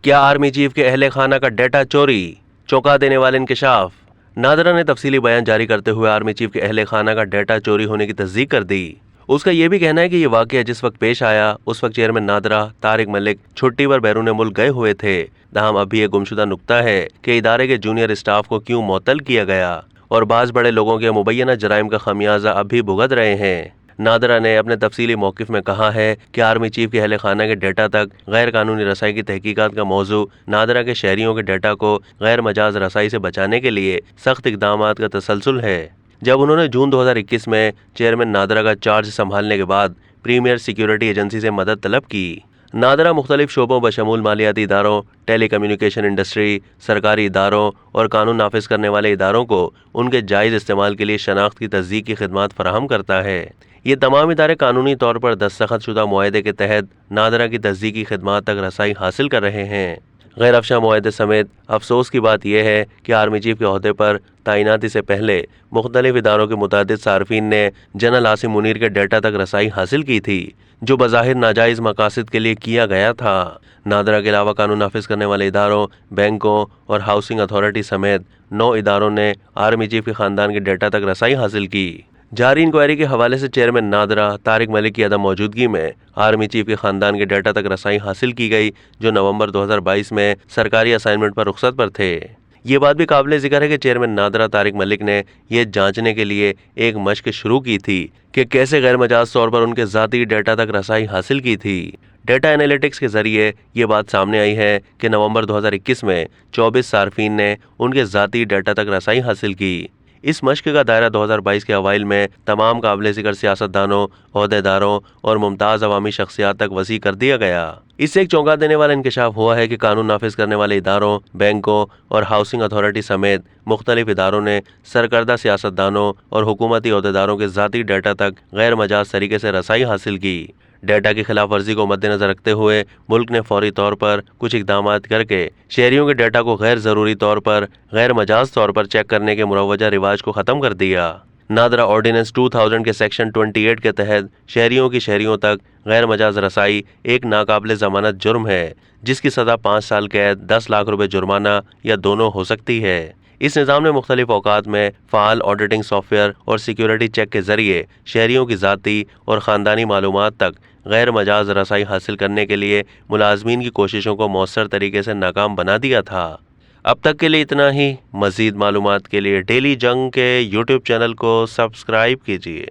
کیا army chief کے اہل خانہ کا ڈیٹا چوری؟ چونکا دینے والے انکشاف۔ نادرا نے تفصیلی بیان جاری کرتے ہوئے آرمی چیف کے اہل خانہ کا ڈیٹا چوری ہونے کی تصدیق کر دی۔ اس کا یہ بھی کہنا ہے کہ یہ واقعہ جس وقت پیش آیا اس وقت چیئرمین نادرا طارق ملک چھٹی پر بیرون ملک گئے ہوئے تھے۔ تاہم اب بھی یہ گمشدہ نکتہ ہے کہ ادارے کے جونیئر اسٹاف کو کیوں معطل کیا گیا اور بعض بڑے لوگوں کے مبینہ جرائم کا خمیازہ اب بھی بھگت رہے ہیں۔ نادرا نے اپنے تفصیلی موقف میں کہا ہے کہ آرمی چیف کے اہل خانہ کے ڈیٹا تک غیر قانونی رسائی کی تحقیقات کا موضوع نادرا کے شہریوں کے ڈیٹا کو غیر مجاز رسائی سے بچانے کے لیے سخت اقدامات کا تسلسل ہے۔ جب انہوں نے جون 2021 میں چیئرمین نادرا کا چارج سنبھالنے کے بعد پریمیئر سیکیورٹی ایجنسی سے مدد طلب کی۔ نادرا مختلف شعبوں بشمول مالیاتی اداروں، ٹیلی کمیونیکیشن انڈسٹری، سرکاری اداروں اور قانون نافذ کرنے والے اداروں کو ان کے جائز استعمال کے لیے شناخت کی تصدیق کی خدمات فراہم کرتا ہے۔ یہ تمام ادارے قانونی طور پر دستخط شدہ معاہدے کے تحت نادرا کی تصدیقی خدمات تک رسائی حاصل کر رہے ہیں۔ غیر افشاں معاہدے سمیت افسوس کی بات یہ ہے کہ آرمی چیف کے عہدے پر تعیناتی سے پہلے مختلف اداروں کے متعدد صارفین نے جنرل عاصم منیر کے ڈیٹا تک رسائی حاصل کی تھی جو بظاہر ناجائز مقاصد کے لیے کیا گیا تھا۔ نادرا کے علاوہ قانون نافذ کرنے والے اداروں، بینکوں اور ہاؤسنگ اتھارٹی سمیت 9 اداروں نے آرمی چیف کے خاندان کے ڈیٹا تک رسائی حاصل کی۔ جاری انکوائری کے حوالے سے چیئرمین نادرا طارق ملک کی عدم موجودگی میں آرمی چیف کے خاندان کے ڈیٹا تک رسائی حاصل کی گئی جو نومبر 2022 میں سرکاری اسائنمنٹ پر رخصت پر تھے۔ یہ بات بھی قابل ذکر ہے کہ چیئرمین نادرا طارق ملک نے یہ جانچنے کے لیے ایک مشق شروع کی تھی کہ کیسے غیر مجاز طور پر ان کے ذاتی ڈیٹا تک رسائی حاصل کی تھی۔ ڈیٹا انالیٹکس کے ذریعے یہ بات سامنے آئی ہے کہ نومبر 2021 میں 24 صارفین نے ان کے ذاتی ڈیٹا تک رسائی حاصل کی۔ اس مشق کا دائرہ 2022 کے اوائل میں تمام قابل ذکر سیاستدانوں، عہدیداروں اور ممتاز عوامی شخصیات تک وسیع کر دیا گیا۔ اس سے ایک چونکا دینے والا انکشاف ہوا ہے کہ قانون نافذ کرنے والے اداروں، بینکوں اور ہاؤسنگ اتھارٹی سمیت مختلف اداروں نے سرکردہ سیاستدانوں اور حکومتی عہدیداروں کے ذاتی ڈیٹا تک غیر مجاز طریقے سے رسائی حاصل کی۔ ڈیٹا کی خلاف ورزی کو مد نظر رکھتے ہوئے ملک نے فوری طور پر کچھ اقدامات کر کے شہریوں کے ڈیٹا کو غیر ضروری طور پر غیر مجاز طور پر چیک کرنے کے مروجہ رواج کو ختم کر دیا۔ نادرا آرڈیننس 2000 کے سیکشن 28 کے تحت شہریوں تک غیر مجاز رسائی ایک ناقابل ضمانت جرم ہے جس کی سزا 5 سال قید، 10 لاکھ روپے جرمانہ یا دونوں ہو سکتی ہے۔ اس نظام نے مختلف اوقات میں فعال آڈیٹنگ سافٹ ویئر اور سیکیورٹی چیک کے ذریعے شہریوں کی ذاتی اور خاندانی معلومات تک غیر مجاز رسائی حاصل کرنے کے لیے ملازمین کی کوششوں کو مؤثر طریقے سے ناکام بنا دیا تھا۔ اب تک کے لیے اتنا ہی۔ مزید معلومات کے لیے ڈیلی جنگ کے YouTube چینل کو سبسکرائب کیجیے۔